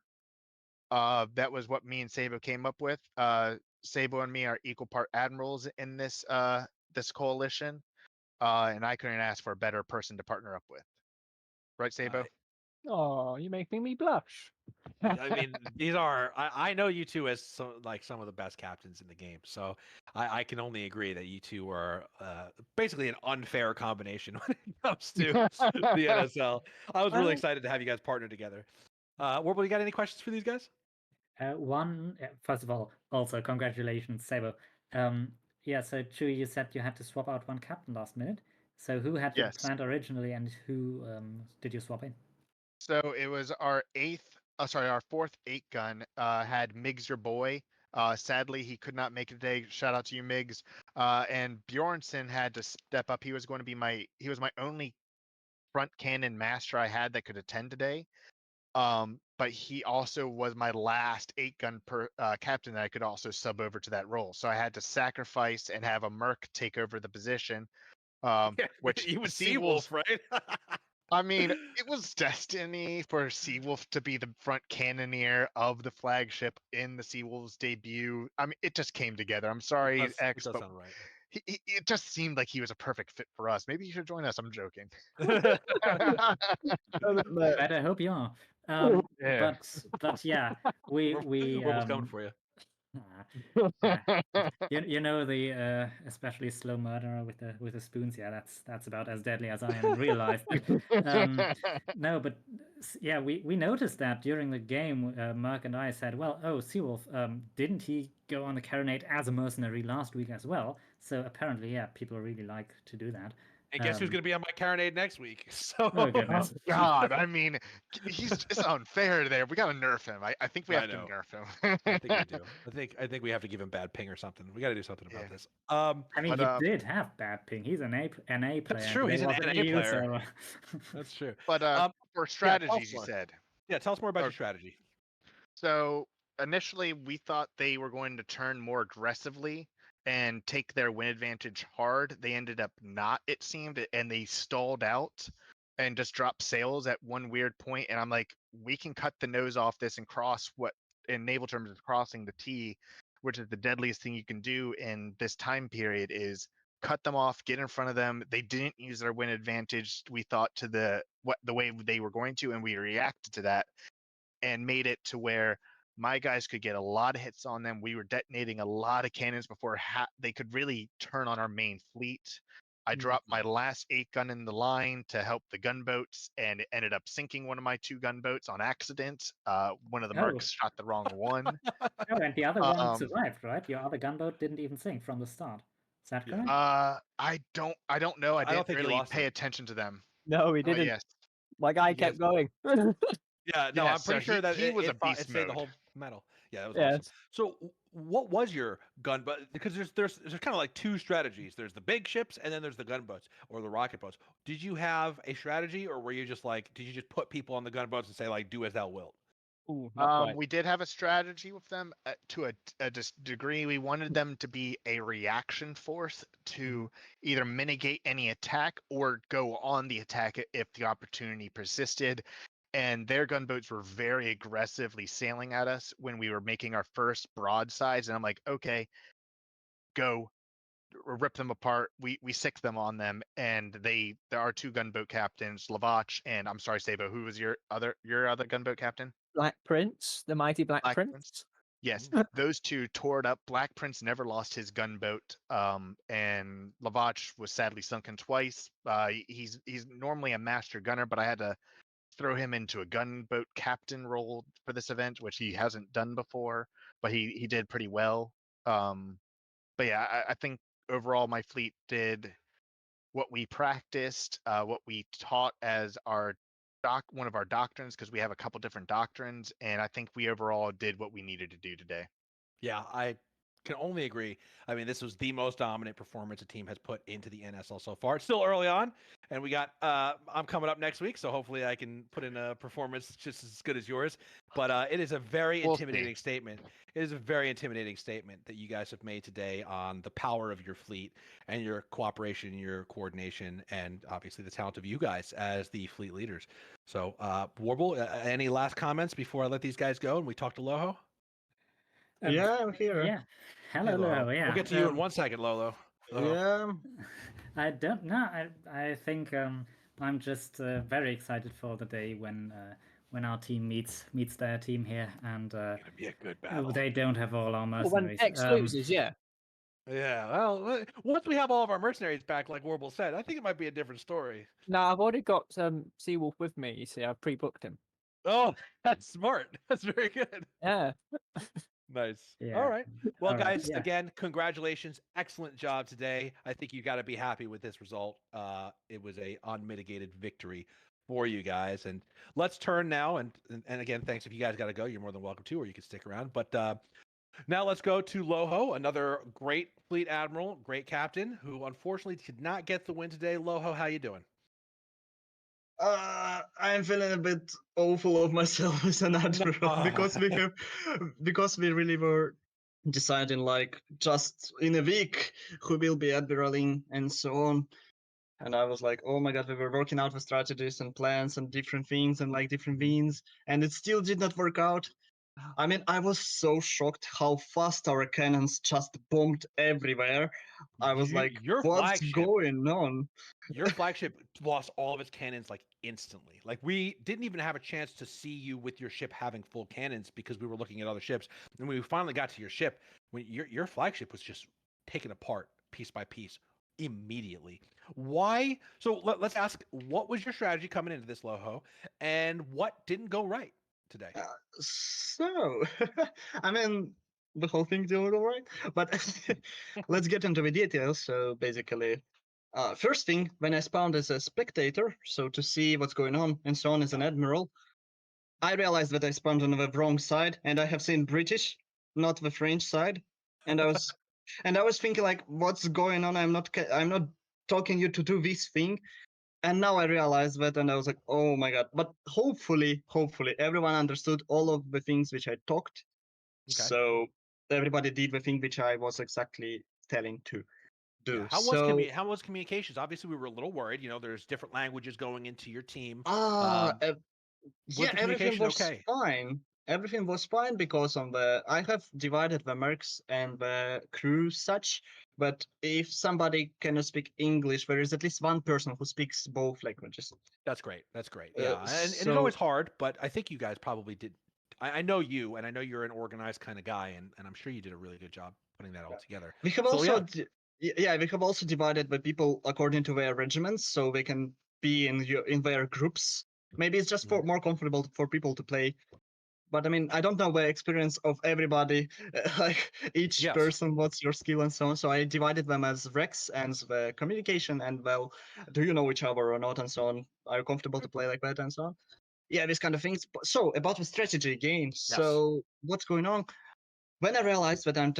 That was what me and Sabo came up with. Sabo and me are equal part admirals in this this coalition, and I couldn't ask for a better person to partner up with. Right, Sabo? Oh, you're making me blush. I mean, these are I know you two as some of the best captains in the game, so I can only agree that you two are basically an unfair combination when it comes to the NSL. I was really excited to have you guys partner together. Warble, you got any questions for these guys? First of all, also congratulations, Sabo. Yeah, so Chewy, you said you had to swap out one captain last minute. So who had you planned originally, and who did you swap in? So it was our fourth 8-gun had Miggs your boy. Sadly, he could not make it today. Shout out to you, Miggs. And Bjornsson had to step up. He was my only front cannon master I had that could attend today. But he also was my last 8-gun captain that I could also sub over to that role. So I had to sacrifice and have a merc take over the position. Which you would Seawolf, right? I mean, it was destiny for Seawolf to be the front cannoneer of the flagship in the Seawolves debut. I mean, it just came together. I'm sorry, X, it does but sound right. it just seemed like he was a perfect fit for us. Maybe you should join us. I'm joking. Better hope you are. Yeah. But yeah, we Warble's coming for you. You know the especially slow murderer with the spoons. Yeah, that's about as deadly as I am in real life. No, but yeah, we noticed that during the game. Merc and I said, "Well, Seawolf, didn't he go on a carronade as a mercenary last week as well?" So apparently, yeah, people really like to do that. And guess who's going to be on my carronade next week? So, oh goodness, God, I mean, it's unfair there. We got to nerf him. I think we have to nerf him. I think we do. I think we have to give him bad ping or something. We got to do something about this. I mean, he did have bad ping. He's an NA player. That's true. He's an NA player. That's true. But for strategies, you said. Yeah, tell us more about your strategy. So initially, we thought they were going to turn more aggressively and take their win advantage hard. They ended up not, it seemed, and they stalled out and just dropped sails at one weird point. And I'm like, we can cut the nose off this and cross what in naval terms is crossing the T, which is the deadliest thing you can do in this time period, is cut them off, get in front of them. They didn't use their win advantage, we thought, to the way they were going to, and we reacted to that and made it to where my guys could get a lot of hits on them. We were detonating a lot of cannons before they could really turn on our main fleet. I dropped my last 8-gun in the line to help the gunboats, and it ended up sinking one of my 2 gunboats on accident. One of the mercs shot the wrong one. And the other one survived, right? Your other gunboat didn't even sink from the start. Is that correct? I don't know. I didn't really pay attention to them. No, he didn't. Yes. My guy kept going. Yeah, no, I'm pretty sure that he was a beast it saved the mode. whole medal. Yeah, that was awesome. So, what was your gunboat? Because there's kind of like 2 strategies. There's the big ships, and then there's the gunboats or the rocket boats. Did you have a strategy, or were you just like, did you just put people on the gunboats and say like, do as thou wilt? Ooh, we did have a strategy with them to a degree. We wanted them to be a reaction force to either mitigate any attack or go on the attack if the opportunity persisted. and their gunboats were very aggressively sailing at us when we were making our first broadsides. And I'm like, okay, go rip them apart. We sicked them on them, and there are two gunboat captains, Lavach and I'm sorry, Sabo. Who was your other gunboat captain? Black Prince, the mighty Black Prince. Prince. Yes, those two tore it up. Black Prince never lost his gunboat, and Lavach was sadly sunken twice. He's normally a master gunner, but I had to throw him into a gunboat captain role for this event, which he hasn't done before, but he did pretty well. But yeah, I think overall my fleet did what we practiced, what we taught as one of our doctrines, because we have a couple different doctrines, and I think we overall did what we needed to do today. Yeah, I can only agree. I mean, this was the most dominant performance a team has put into the NSL so far. It's still early on, and we got I'm coming up next week, so hopefully I can put in a performance just as good as yours. But it is a very intimidating statement. It is a very intimidating statement that you guys have made today on the power of your fleet and your cooperation, your coordination, and obviously the talent of you guys as the fleet leaders. So, Warble, any last comments before I let these guys go and we talk to Loho? Yeah, I'm here. Yeah. Hello, Hey, Lolo. Lolo. Yeah. We'll get to you in 1 second, Lolo. Yeah. I don't know. I think I'm just very excited for the day when our team meets their team here, and It's gonna be a good battle. they don't have all our Well, when mercenaries. X loses, yeah. Yeah, well, once we have all of our mercenaries back, like Warble said, I think it might be a different story. No, I've already got Seawolf with me. You see, I've pre-booked him. Oh, that's smart. That's very good. Yeah. Nice. Yeah. All right. Well, All right, guys, yeah. again, congratulations. Excellent job today. I think you got to be happy with this result. It was a unmitigated victory for you guys. And let's turn now. And again, thanks. If you guys got to go, you're more than welcome to, or you can stick around. But now let's go to Loho, another great fleet admiral, great captain, who unfortunately did not get the win today. Loho, how you doing? I'm feeling a bit awful of myself as an admiral because we really were deciding like just in a week who will be admiraling and so on. And I was like, oh my god, we were working out the strategies and plans and different things and like different wins, and it still did not work out. I mean, I was so shocked how fast our cannons just bombed everywhere. I was like, your what's flagship, going on? Your flagship lost all of its cannons like instantly. Like we didn't even have a chance to see you with your ship having full cannons because we were looking at other ships. And when we finally got to your ship, when your flagship was just taken apart piece by piece immediately. Why? So let's ask, what was your strategy coming into this, Loho, and what didn't go right today? So, I mean, the whole thing didn't go right, but let's get into the details. So basically, first thing, when I spawned as a spectator, so to see what's going on and so on as an admiral, I realized that I spawned on the wrong side, and I have seen British, not the French side, and I was thinking like, what's going on? I'm not talking you to do this thing. And now I realize that, and I was like, oh my god. But hopefully, everyone understood all of the things which I talked. Okay. So everybody did the thing which I was exactly telling to do. Yeah. How was communications? Obviously, we were a little worried. You know, there's different languages going into your team. Yeah, the everything communication was okay? fine. Everything was fine because I have divided the mercs and the crew such. But if somebody cannot speak English, there is at least one person who speaks both languages. That's great. That's great. Yeah, and it's so always hard, but I think you guys probably did. I know you, and I know you're an organized kind of guy, and I'm sure you did a really good job putting that all together. we have So, also yeah. we have also divided the people according to their regiments, so they can be in their groups. Maybe it's just for more comfortable for people to play. But I mean, I don't know the experience of everybody, like each Yes. person, what's your skill and so on. So I divided them as Rex and the communication and, well, do you know each other or not and so on. Are you comfortable to play like that and so on? Yeah, these kind of things. So about the strategy game. So what's going on? When I realized that I'm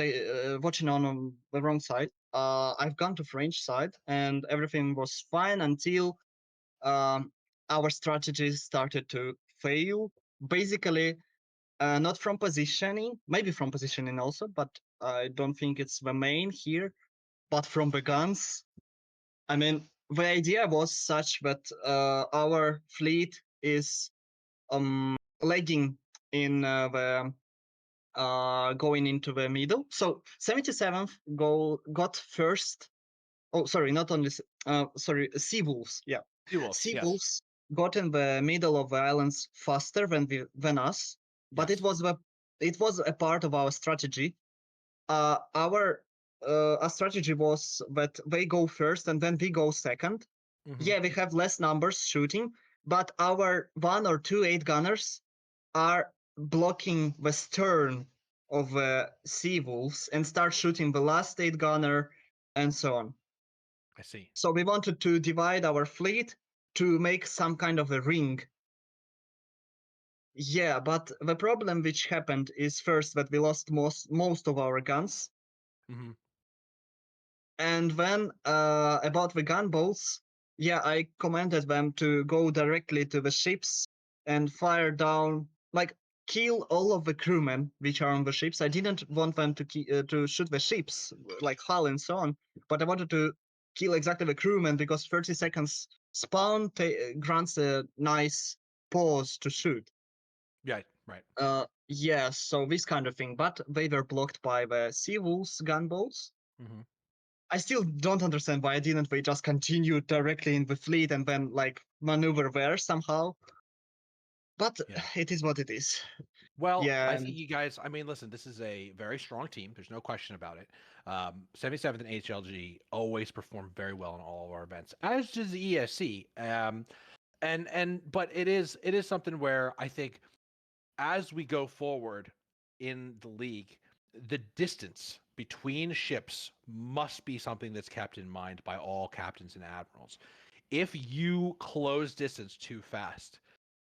watching on the wrong side, I've gone to French side and everything was fine until our strategy started to fail. Basically, not from positioning, maybe from positioning also, but I don't think it's the main here, but from the guns. I mean, the idea was such that our fleet is lagging in the going into the middle. So 77th got first. Oh, sorry, not only sorry, Sea Wolves. Yeah, Sea Sea Wolves, yes. Wolves got in the middle of the islands faster than us, but Yes. it was a part of our strategy. Our strategy was that they go first and then we go second. Yeah, we have less numbers shooting, but our 1 or 2 8-gunners are blocking the stern of the Sea Wolves and start shooting the last 8-gunner and so on. I see. So we wanted to divide our fleet to make some kind of a ring. Yeah, but the problem which happened is first that we lost most of our guns. Mm-hmm. And then about the gunboats, yeah, I commanded them to go directly to the ships and fire down, like kill all of the crewmen which are on the ships. I didn't want them to shoot the ships, like hull and so on, but I wanted to kill exactly the crewmen because 30 seconds spawn grants a nice pause to shoot. Yeah, right. Yeah, so this kind of thing, but they were blocked by the Sea Wolves gunboats. Mm-hmm. I still don't understand why didn't they just continue directly in the fleet and then like maneuver there somehow. But Yeah. it is what it is. Well, Yeah, I think you guys, I mean, listen, this is a very strong team. There's no question about it. 77th and HLG always perform very well in all of our events, as does the ESC. But it is something where I think as we go forward in the league, the distance between ships must be something that's kept in mind by all captains and admirals. If you close distance too fast,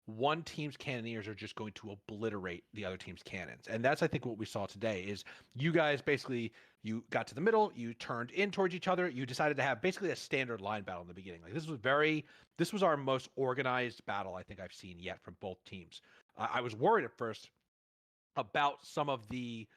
one team's cannoneers are just going to obliterate the other team's cannons. And that's, I think, what we saw today is you guys basically, you got to the middle, you turned in towards each other, you decided to have basically a standard line battle in the beginning. Like this was our most organized battle I think I've seen yet from both teams. I was worried at first about some of the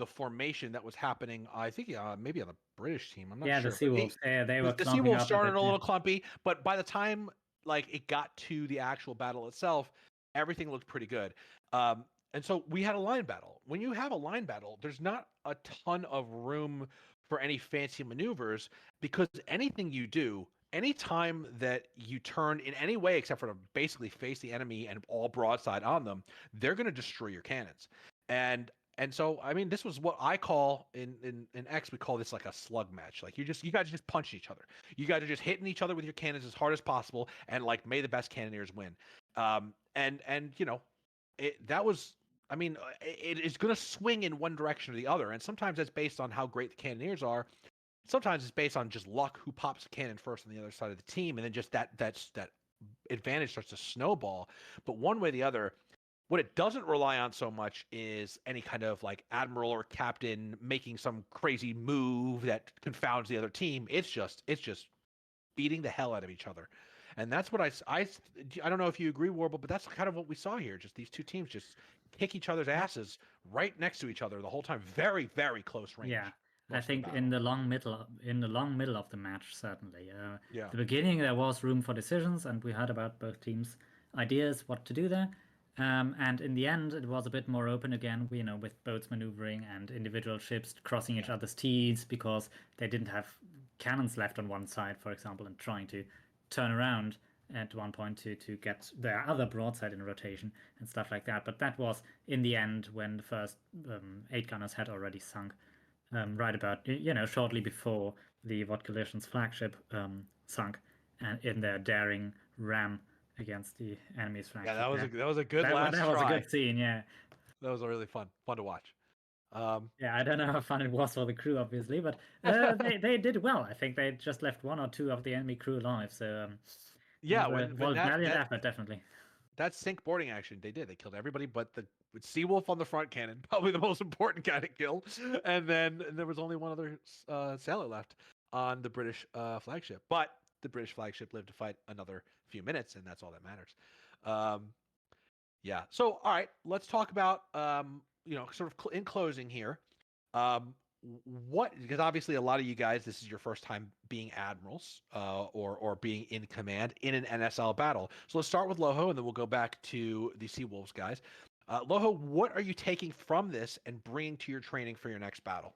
formation that was happening. I think maybe on the British team. I'm not Yeah, sure. the Sea Wolves. They were The Sea clumping Wolves up a started bit. a Yeah. little clumpy, but by the time like it got to the actual battle itself, everything looked pretty good. And so we had a line battle. When you have a line battle, there's not a ton of room for any fancy maneuvers because anything you do, anytime that you turn in any way except for to basically face the enemy and all broadside on them, they're going to destroy your cannons. And so I mean, this was what I call in X, we call this like a slug match. Like you guys are just punching each other. You guys are just hitting each other with your cannons as hard as possible, and like may the best cannoneers win. And you know, that was. I mean, it is going to swing in one direction or the other, and sometimes that's based on how great the cannoneers are. Sometimes it's based on just luck, who pops a cannon first on the other side of the team, and then just that advantage starts to snowball. But one way or the other, what it doesn't rely on so much is any kind of like admiral or captain making some crazy move that confounds the other team. It's just beating the hell out of each other. And that's what I don't know if you agree, Warble, but that's kind of what we saw here. Just these two teams just kick each other's asses right next to each other the whole time. Very, very close range. Yeah, I think in the long middle of the match, certainly. Yeah. The beginning there was room for decisions, and we heard about both teams' ideas what to do there. And in the end, it was a bit more open again, you know, with boats maneuvering and individual ships crossing each other's T's because they didn't have cannons left on one side, for example, and trying to turn around at one point to get their other broadside in rotation and stuff like that. But that was in the end when the first 8-gunners had already sunk, right about, you know, shortly before the Vodkalician's flagship sunk, and in their daring ram against the enemy's flagship. Yeah, that was a good last try. That was a good scene. Yeah, that was a really fun to watch. Yeah, I don't know how fun it was for the crew, obviously, but they did well. I think they just left 1 or 2 of the enemy crew alive. So yeah, when valiant effort, definitely. That sync boarding action, they did. They killed everybody but the Seawolf on the front cannon, probably the most important kind of kill. And then there was only one other sailor left on the British flagship. But the British flagship lived to fight another few minutes, and that's all that matters. Yeah. So, all right, let's talk about, you know, sort of in closing here. what, because obviously a lot of you guys, this is your first time being admirals, or being in command in an NSL battle. So let's start with Loho, and then we'll go back to the Seawolves guys. Loho, what are you taking from this and bringing to your training for your next battle?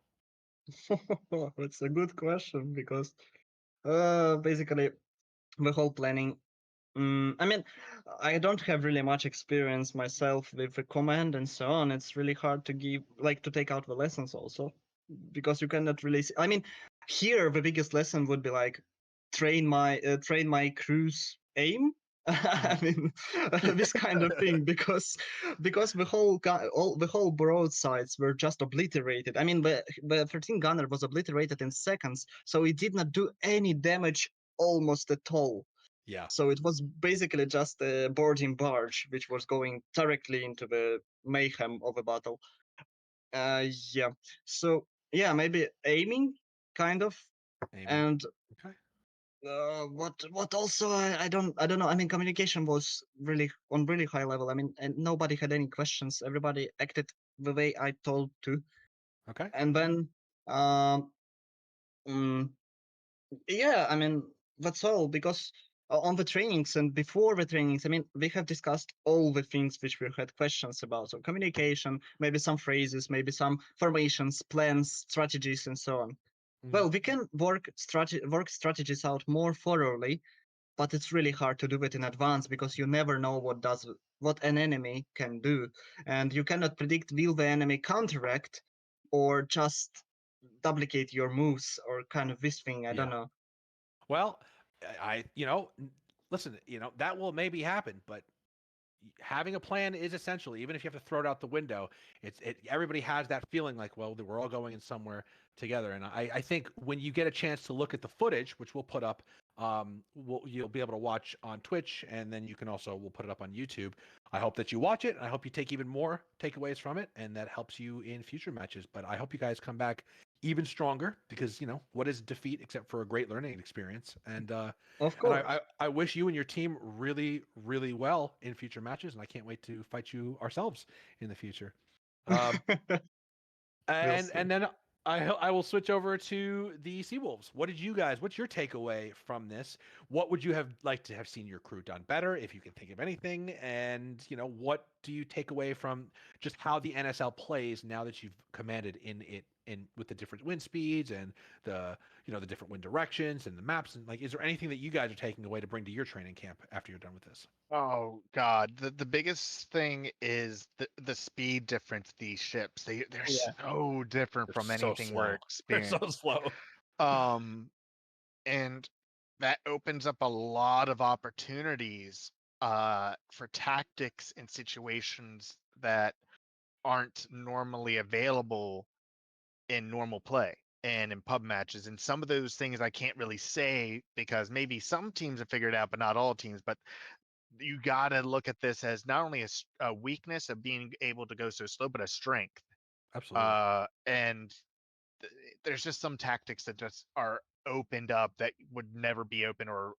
It's a good question because basically the whole planning. I mean, I don't have really much experience myself with the command and so on. It's really hard to to take out the lessons also, because you cannot really. I mean, here the biggest lesson would be like train my crew's aim. I mean, this kind of thing, because the whole broadsides were just obliterated. I mean, the 13 gunner was obliterated in seconds, so it did not do any damage almost at all. Yeah. So it was basically just a boarding barge, which was going directly into the mayhem of a battle. Yeah. So yeah, maybe aiming, kind of, Aiming. and Okay. what also I don't know. I mean, communication was really on really high level. I mean, and nobody had any questions. Everybody acted the way I told to. Okay. And then mm, yeah, I mean, that's all, because on the trainings and before the trainings, I mean, we have discussed all the things which we had questions about. So communication, maybe some phrases, maybe some formations, plans, strategies, and so on. Well, we can work strategies out more thoroughly, but it's really hard to do it in advance because you never know what an enemy can do, and you cannot predict will the enemy counteract or just duplicate your moves or kind of this thing. I don't know. Well, listen, that will maybe happen, but having a plan is essential. Even if you have to throw it out the window, everybody has that feeling like, well, we're all going in somewhere together. And I think when you get a chance to look at the footage, which we'll put up, you'll be able to watch on Twitch, and then we'll put it up on YouTube. I hope that you watch it, and I hope you take even more takeaways from it, and that helps you in future matches. But I hope you guys come back even stronger, because what is defeat except for a great learning experience? And of course, and I wish you and your team really, really well in future matches, and I can't wait to fight you ourselves in the future. And then I will switch over to the Seawolves. What's your takeaway from this? What would you have liked to have seen your crew done better, if you can think of anything? And what do you take away from just how the NSL plays now that you've commanded in it, with the different wind speeds and the the different wind directions and the maps, and is there anything that you guys are taking away to bring to your training camp after you're done with this? Oh God, the biggest thing is the speed difference of these ships. They're so different They're from so anything we're slow. They're so experienced. slow. And that opens up a lot of opportunities for tactics in situations that aren't normally available in normal play and in pub matches. And some of those things I can't really say because maybe some teams have figured it out, but not all teams. But you got to look at this as not only a weakness of being able to go so slow, but a strength. Absolutely. And there's just some tactics that just are opened up that would never be open or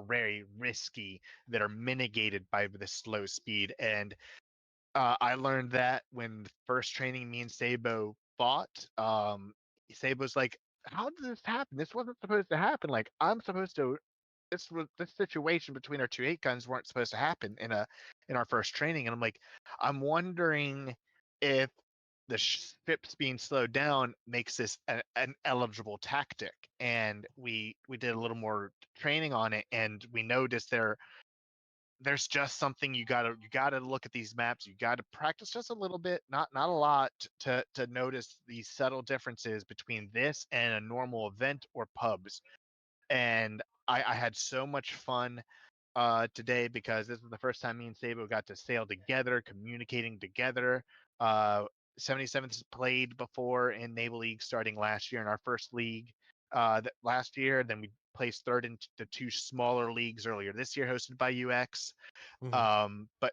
very risky, that are mitigated by the slow speed. And I learned that when first training me and Sabo fought. Sabo's like, how did this happen? This wasn't supposed to happen. Like, I'm supposed to. This situation between our two 8 guns weren't supposed to happen in our first training. And I'm like, I'm wondering if the ships being slowed down makes this an eligible tactic. And we did a little more training on it, and we noticed there's just something you gotta look at these maps. You gotta practice just a little bit, not a lot, to notice these subtle differences between this and a normal event or pubs. And I had so much fun today because this was the first time me and Sabo got to sail together, communicating together. 77th has played before in Naval League starting last year in our first league last year. Then we placed third in the two smaller leagues earlier this year, hosted by UX. But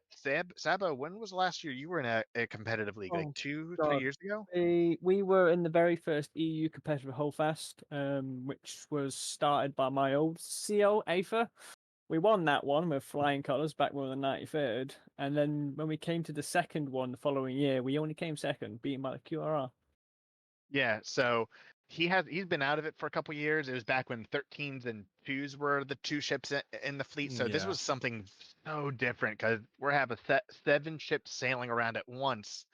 Sabo, when was the last year you were in a competitive league? Like 2-3 years ago? We were in the very first EU competitive Holdfast, which was started by my old CO, Aether. We won that one with flying colours back when we were the 93rd. And then when we came to the second one the following year, we only came second, beaten by the QRR. Yeah, so he's been out of it for a couple years. It was back when 13s and 2s were the two ships in the fleet. So this Yeah. was something so different because we're having 7 ships sailing around at once,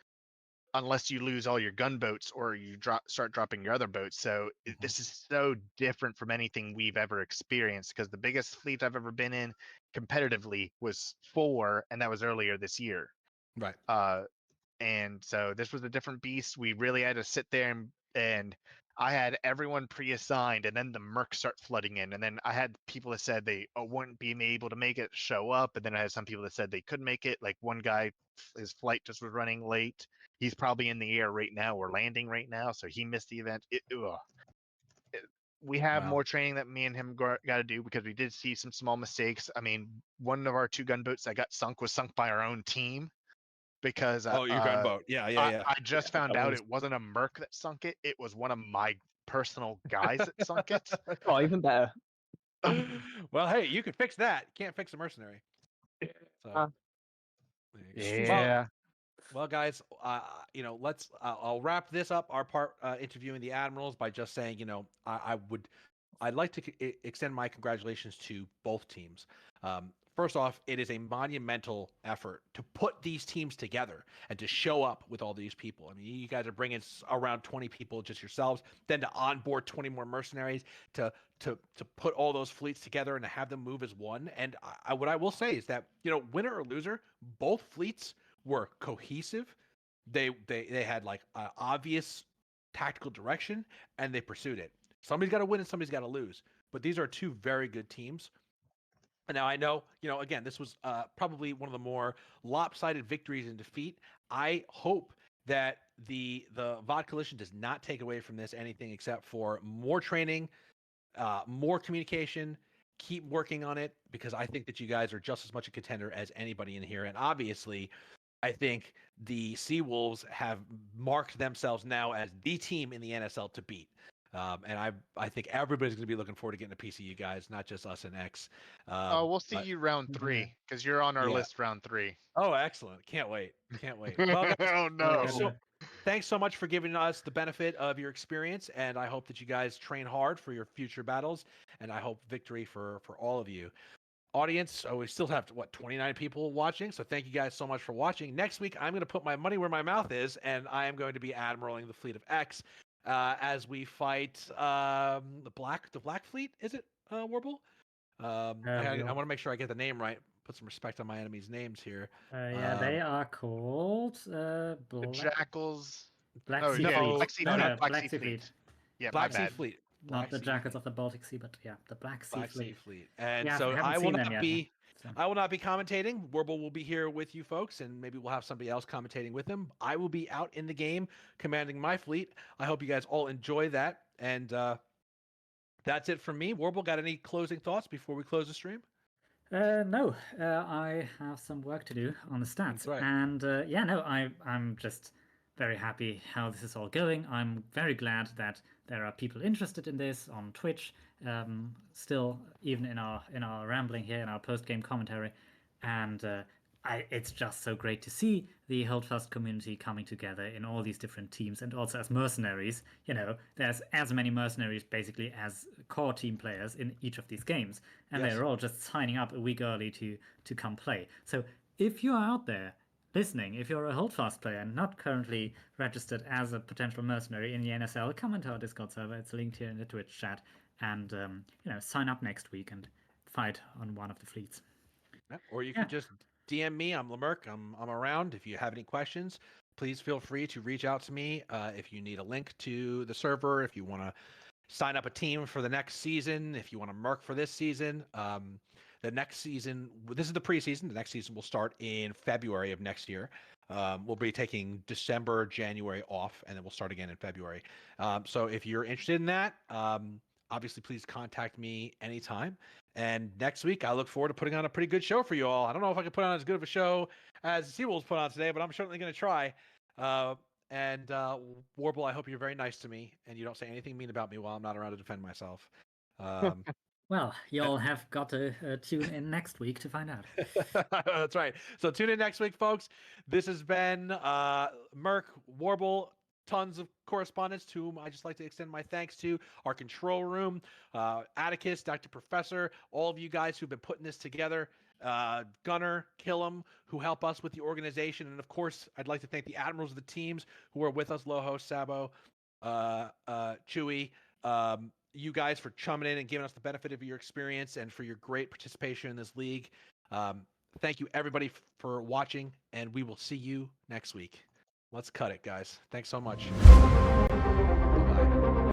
unless you lose all your gunboats or you start dropping your other boats. So this is so different from anything we've ever experienced, because the biggest fleet I've ever been in competitively was 4, and that was earlier this year. Right. And so this was a different beast. We really had to sit there and I had everyone pre-assigned, and then the mercs start flooding in, and then I had people that said they wouldn't be able to make it show up, and then I had some people that said they couldn't make it. Like one guy, his flight just was running late. He's probably in the air right now or landing right now, so he missed the event. We have Wow. more training that me and him got to do, because we did see some small mistakes. I mean, one of our 2 gunboats that got sunk was sunk by our own team. Because Oh, your gunboat. Yeah. I just found out it wasn't a merc that sunk it. It was one of my personal guys that sunk it. Oh, even better. Well, hey, you can fix that. Can't fix a mercenary. So, Uh, there you go. Yeah. Well, guys, let's. I'll wrap this up. Our part interviewing the admirals by just saying, I'd like to extend my congratulations to both teams. First off, it is a monumental effort to put these teams together and to show up with all these people. I mean, you guys are bringing around 20 people just yourselves, then to onboard 20 more mercenaries, to put all those fleets together and to have them move as one. And what I will say is that, winner or loser, both fleets were cohesive. They had like obvious tactical direction, and they pursued it. Somebody's got to win and somebody's got to lose. But these are 2 very good teams. And now I know, again, this was probably one of the more lopsided victories and defeat. I hope that the VOD Coalition does not take away from this anything except for more training, more communication. Keep working on it, because I think that you guys are just as much a contender as anybody in here. And obviously, I think the Seawolves have marked themselves now as the team in the NSL to beat. And I think everybody's going to be looking forward to getting a piece of you guys, not just us and X. We'll see you round 3, because you're on our list round 3. Oh, excellent. Can't wait. Well, guys, Oh no. thanks so much for giving us the benefit of your experience, and I hope that you guys train hard for your future battles, and I hope victory for all of you. Audience, we still have 29 people watching, so thank you guys so much for watching. Next week, I'm going to put my money where my mouth is, and I am going to be admiraling the fleet of X as we fight the Black Fleet. Is it Warble? I want to make sure I get the name right. Put some respect on my enemies' names here. They are called The Jackals. Black Oh, Sea no, Fleet. Black Sea No, Fleet. no, Black Sea Fleet. Yeah, Black my Sea bad. Fleet. Not the Sea Jackals Fleet. of the Baltic Sea, but yeah, the Black Sea Black Fleet. Sea Fleet. And Yeah, so I haven't I will seen them not yet, be so. I will not be commentating. Warble will be here with you folks, and maybe we'll have somebody else commentating with him. I will be out in the game commanding my fleet. I hope you guys all enjoy that. And that's it from me. Warble, got any closing thoughts before we close the stream? No, I have some work to do on the stats. That's right. And I'm just very happy how this is all going. I'm very glad that there are people interested in this on Twitch, still, even in our rambling here, in our post-game commentary. And it's just so great to see the Holdfast community coming together in all these different teams, and also as mercenaries. There's as many mercenaries basically as core team players in each of these games, and Yes. they're all just signing up a week early to come play. So if you are out there listening, if you're a Holdfast player and not currently registered as a potential mercenary in the NSL, come into our Discord server. It's linked here in the Twitch chat, and sign up next week and fight on one of the fleets. Yeah. Or you can just DM me. I'm Lamerck. I'm around. If you have any questions, please feel free to reach out to me. If you need a link to the server, if you want to sign up a team for the next season, if you want to merc for this season, the next season, this is the preseason. The next season will start in February of next year. We'll be taking December, January off, and then we'll start again in February. So if you're interested in that, obviously, please contact me anytime. And next week, I look forward to putting on a pretty good show for you all. I don't know if I can put on as good of a show as Seawolves put on today, but I'm certainly going to try. Warble, I hope you're very nice to me and you don't say anything mean about me while I'm not around to defend myself. Well, you all have got to tune in next week to find out. That's right. So tune in next week, folks. This has been Merc, Warble, tons of correspondents to whom I just like to extend my thanks to. Our control room, Atticus, Dr. Professor, all of you guys who've been putting this together. Gunnar, Killam, who help us with the organization. And of course, I'd like to thank the admirals of the teams who are with us, Loho, Sabo, Chewy, you guys for chumming in and giving us the benefit of your experience and for your great participation in this league. Thank you, everybody, for watching, and we will see you next week. Let's cut it, guys. Thanks so much. Bye-bye.